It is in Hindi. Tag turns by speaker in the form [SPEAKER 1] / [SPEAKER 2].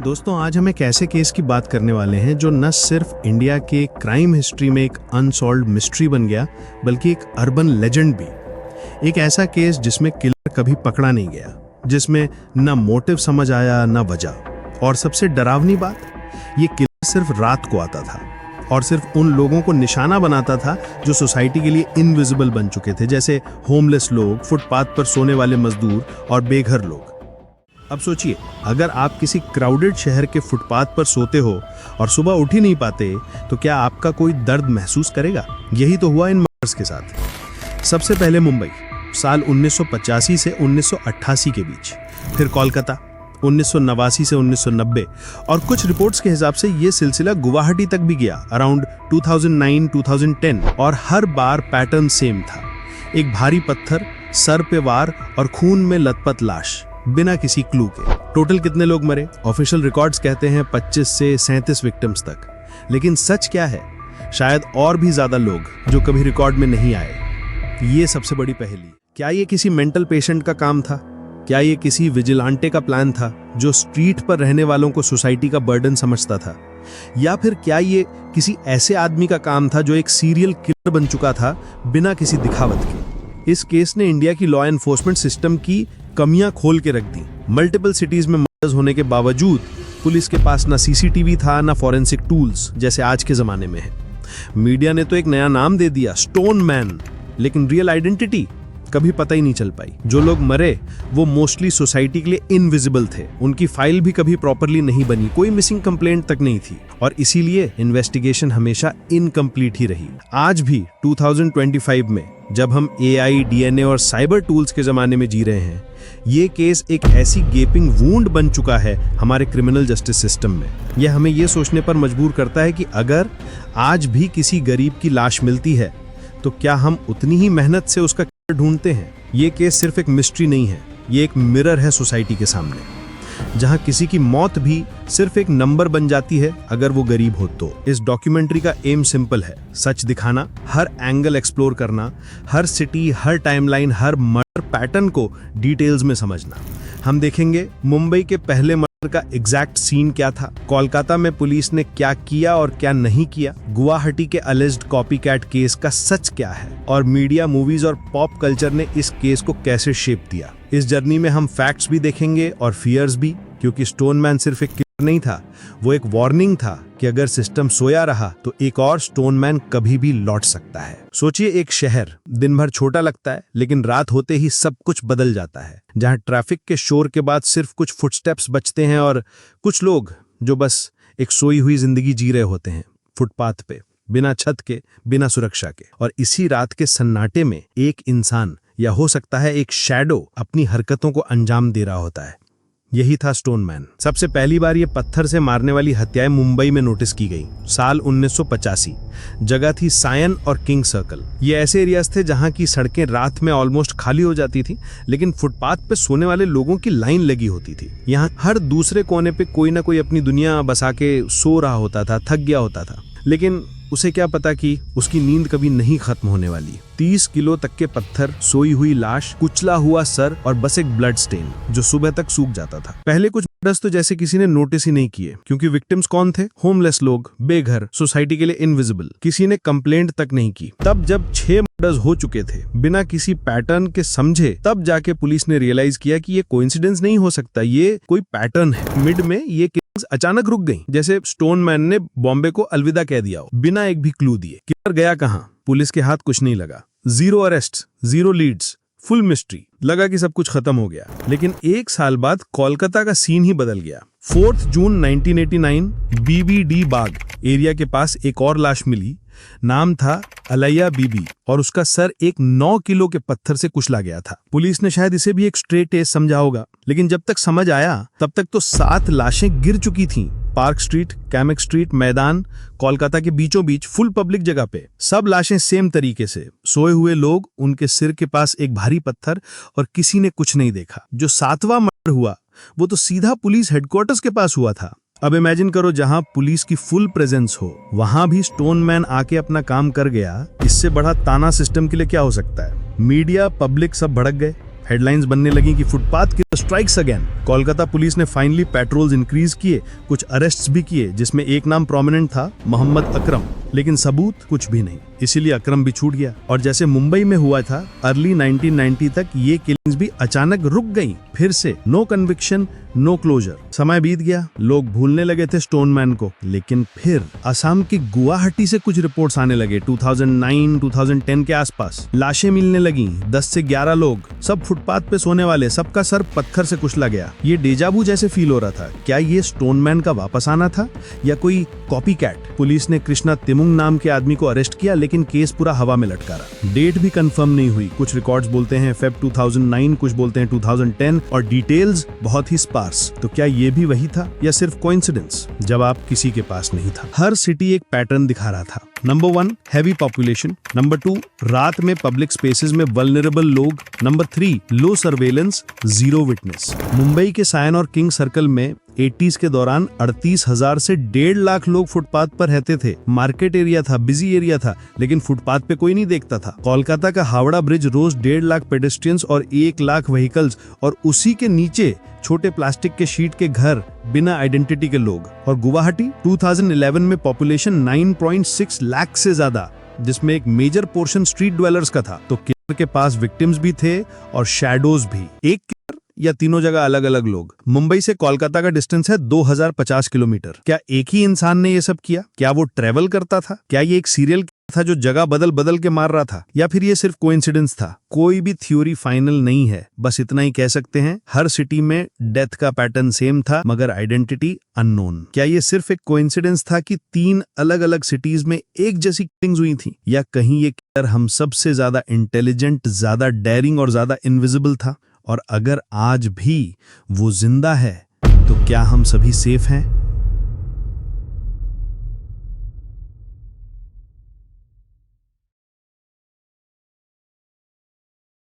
[SPEAKER 1] दोस्तों, आज हम एक ऐसे केस की बात करने वाले हैं जो न सिर्फ इंडिया के क्राइम हिस्ट्री में एक अनसॉल्व्ड मिस्ट्री बन गया, बल्कि एक अर्बन लेजेंड भी। एक ऐसा केस जिसमें किलर कभी पकड़ा नहीं गया, जिसमें न मोटिव समझ आया न वजह, और सबसे डरावनी बात, ये किलर सिर्फ रात को आता था और सिर्फ उन लोगों को निशाना बनाता था जो सोसाइटी के लिए इनविजिबल बन चुके थे, जैसे होमलेस लोग, फुटपाथ पर सोने वाले मजदूर और बेघर लोग। अब सोचिए, अगर आप किसी क्राउडेड शहर के फुटपाथ पर सोते हो और सुबह उठ ही नहीं पाते, तो क्या आपका कोई दर्द महसूस करेगा? यही तो हुआ इन मर्डर्स के साथ। सबसे पहले मुंबई, साल 1985 से 1988 के बीच, फिर कोलकाता 1989 से 1990, और कुछ रिपोर्ट्स के हिसाब से ये सिलसिला गुवाहाटी तक भी गया अराउंड 2009-2010, और हर बार पैटर्न सेम था। एक भारी पत्थर, सर पे वार और खून में लथपथ लाश, बिना किसी क्लू के। टोटल कितने लोग मरे? ऑफिशियल रिकॉर्ड्स कहते हैं 25 से 37 विक्टिम्स तक, लेकिन सच क्या है? शायद और भी ज्यादा लोग जो कभी रिकॉर्ड में नहीं आए। ये सबसे बड़ी पहेली। क्या ये किसी मेंटल पेशेंट का काम था? क्या ये किसी विजिलांटे का प्लान था जो स्ट्रीट पर रहने वालों को सोसाइटी का बर्डन समझता था? या फिर क्या ये किसी ऐसे आदमी का काम था जो एक सीरियल किलर बन चुका था बिना किसी दिखावत के? इस केस ने इंडिया की लॉ एनफोर्समेंट सिस्टम की कमियां खोल के रख दी। मल्टीपल सिटीज में मर्डर्स होने के बावजूद पुलिस के पास ना सीसीटीवी था, ना फॉरेंसिक टूल्स जैसे आज के जमाने में है। मीडिया ने तो एक नया नाम दे दिया, स्टोन मैन, लेकिन रियल आइडेंटिटी कभी पता ही नहीं चल पाई। जो लोग मरे वो मोस्टली सोसाइटी के लिए इनविजिबल थे, उनकी फाइल भी कभी प्रॉपरली नहीं बनी, कोई मिसिंग कंप्लेंट तक नहीं थी, और इसीलिए इन्वेस्टिगेशन हमेशा इनकम्प्लीट ही रही। आज भी 2025 में जब हम AI, DNA और साइबर टूल्स के जमाने में जी रहे हैं, ये केस एक ऐसी गेपिंग वूंड बन चुका है हमारे क्रिमिनल जस्टिस सिस्टम में। यह हमें ये सोचने पर मजबूर करता है कि अगर आज भी किसी गरीब की लाश मिलती है, तो क्या हम उतनी ही मेहनत से उसका ढूंढते हैं? ये केस सिर्फ एक मिस्ट्री नहीं है, ये एक मिरर है सोसाइटी के सामने, जहां किसी की मौत भी सिर्फ एक नंबर बन जाती है अगर वो गरीब हो तो। इस डॉक्यूमेंट्री का एम सिंपल है, सच दिखाना, हर एंगल एक्सप्लोर करना, हर सिटी, हर टाइमलाइन, हर मर्डर पैटर्न को डिटेल्स में समझना। हम देखेंगे मुंबई के पहले मर्डर का एग्जैक्ट सीन क्या था, कोलकाता में पुलिस ने क्या किया और क्या नहीं किया, गुवाहाटी के अलेज्ड कॉपीकैट केस का सच क्या है, और मीडिया, मूवीज और पॉप कल्चर ने इस केस को कैसे शेप दिया। इस जर्नी में हम फैक्ट्स भी देखेंगे और फियर्स भी, क्योंकि स्टोन मैन सिर्फ एक किलर नहीं था, वो एक वार्निंग था कि अगर सिस्टम सोया रहा तो एक और स्टोन मैन कभी भी लौट सकता है। सोचिए, एक शहर दिन भर छोटा लगता है, लेकिन रात होते ही सब कुछ बदल जाता है, जहां ट्रैफिक के शोर के बाद सिर्फ कुछ फुटस्टेप्स बचते हैं और कुछ लोग जो बस एक सोई हुई जिंदगी जी रहे होते हैं फुटपाथ पे, बिना छत के, बिना सुरक्षा के। और इसी रात के सन्नाटे में एक इंसान, या हो सकता है एक शैडो, अपनी हरकतों को अंजाम दे रहा होता है। यही था स्टोन मैन। सबसे पहली बार ये पत्थर से मारने वाली हत्याएं मुंबई में नोटिस की गई, साल 1985। जगह थी सायन और किंग सर्कल। ये ऐसे एरियाज थे जहां की सड़कें रात में ऑलमोस्ट खाली हो जाती थी, लेकिन फुटपाथ पे सोने वाले लोगों की लाइन लगी होती थी। यहाँ हर दूसरे कोने पे कोई ना कोई अपनी दुनिया बसा के सो रहा होता था, थक गया होता था, लेकिन उसे क्या पता कि उसकी नींद कभी नहीं खत्म होने वाली। 30 किलो तक के पत्थर, सोई हुई लाश, कुचला हुआ सर और बस एक ब्लड स्टेन जो सुबह तक सूख जाता था। पहले कुछ मर्डर्स तो जैसे किसी ने नोटिस ही नहीं किए, क्योंकि विक्टिम्स कौन थे? होमलेस लोग, बेघर, सोसाइटी के लिए इनविजिबल। किसी ने कंप्लेंट तक नहीं की। तब जब 6 मर्डर्स हो चुके थे बिना किसी पैटर्न के समझे, तब जाके पुलिस ने रियलाइज किया कि ये कोइंसिडेंस नहीं हो सकता, ये कोई पैटर्न है। मिड में ये अचानक रुक गई, जैसे स्टोन मैन ने बॉम्बे को अलविदा कह दिया हो, बिना एक भी क्लू दिए। किलर गया कहां? पुलिस के हाथ कुछ नहीं लगा। 0 अरेस्ट, 0 लीड्स, फुल मिस्ट्री। लगा कि सब कुछ खत्म हो गया, लेकिन एक साल बाद कोलकाता का सीन ही बदल गया। 4 जून 1989, BBD बाग एरिया के पास एक और लाश मिली। नाम था अलैया बीबी, और उसका सर एक 9 किलो के पत्थर से कुचला गया था। पुलिस ने शायद इसे भी एक स्ट्रेट एज समझा होगा, लेकिन जब तक समझ आया तब तक तो 7 लाशें गिर चुकी थीं। पार्क स्ट्रीट, कैमेक स्ट्रीट मैदान, कोलकाता के बीचों बीच, फुल पब्लिक जगह पे। सब लाशें सेम तरीके से, सोए हुए लोग, उनके सिर के पास एक भारी पत्थर, और किसी ने कुछ नहीं देखा। जो 7वां मर्डर हुआ वो तो सीधा पुलिस हेडक्वार्टर्स के पास हुआ था। अब इमेजिन करो, जहां पुलिस की फुल प्रेजेंस हो, वहां भी स्टोन मैन आके अपना काम कर गया। इससे बड़ा ताना सिस्टम के लिए क्या हो सकता है? मीडिया, पब्लिक सब भड़क गए। हेडलाइंस बनने लगी कि footpath killer strikes again. Kolkata police ने फाइनली पेट्रोल्स इंक्रीज किए, कुछ अरेस्ट्स भी किए, जिसमें एक नाम प्रोमिनेंट था, मोहम्मद अकरम, लेकिन सबूत कुछ भी नहीं, इसीलिए अकरम भी छूट गया। और जैसे मुंबई में हुआ था अर्ली 1990 तक, ये किलिंग्स भी अचानक रुक गई। फिर से नो कन्विक्शन, नो क्लोजर। समय बीत गया, लोग भूलने लगे थे स्टोनमैन को, लेकिन फिर असम के गुवाहाटी से कुछ रिपोर्ट्स आने लगे 2009-2010 के आसपास। लाशें मिलने लगी, 10 से 11 लोग, सब फुटपाथ पे सोने वाले, सबका सर पत्थर से कुचला गया। ये डेजाबू जैसे फील हो रहा था। क्या ये स्टोनमैन का वापस आना था या कोई कॉपी कैट? पुलिस ने कृष्णा तिमुंग नाम के आदमी को अरेस्ट किया, लेकिन केस पूरा हवा में लटका रहा। डेट भी कंफर्म नहीं हुई, कुछ रिकॉर्ड्स बोलते हैं फेब 2009, कुछ बोलते हैं 2010, और डिटेल्स बहुत ही स्पार्स। तो क्या ये भी वही था या सिर्फ कोइंसिडेंस? जवाब किसी के पास नहीं था। हर सिटी एक पैटर्न दिखा रहा था। Number 1, heavy population. नंबर 2, रात में पब्लिक स्पेसेस में वल्नरेबल लोग। नंबर 3, लो सर्वेलेंस, जीरो विटनेस। मुंबई के सायन और किंग सर्कल में 80s के दौरान 38,000 से 1.5 लाख लोग फुटपाथ पर रहते थे। मार्केट एरिया था, बिजी एरिया था, लेकिन फुटपाथ पे कोई नहीं देखता था। कोलकाता का हावड़ा ब्रिज रोज 1.5 लाख पेडेस्ट्रियंस और 1 लाख व्हीकल्स, और उसी के नीचे छोटे प्लास्टिक के शीट के घर, बिना आइडेंटिटी के लोग। और गुवाहाटी 2011 में पॉपुलेशन 9.6 लाख से ज्यादा, जिसमें एक मेजर पोर्शन स्ट्रीट ड्वेलर्स का था। तो किलर के पास विक्टिम्स भी थे और शैडोज भी। एक किलर या तीनों जगह अलग अलग लोग। मुंबई से कोलकाता का डिस्टेंस है 2050 किलोमीटर। क्या एक ही इंसान ने ये सब किया? क्या वो ट्रेवल करता था? क्या ये एक सीरियल था जो जगह बदल बदल के मार रहा था, या फिर ये सिर्फ कोइंसिडेंस था? कोई भी थ्योरी फाइनल नहीं है, बस इतना ही कह सकते हैं, हर सिटी में डेथ का पैटर्न सेम था, मगर आइडेंटिटी अननोन। क्या ये सिर्फ एक कोइंसिडेंस था कि 3 अलग अलग सिटीज में एक जैसी किलिंग्स हुई थी, या कहीं ये किलर हम सबसे ज्यादा इंटेलिजेंट, ज्यादा डेयरिंग और ज्यादा इनविजिबल था? और अगर आज भी वो जिंदा है, तो क्या हम सभी सेफ हैं?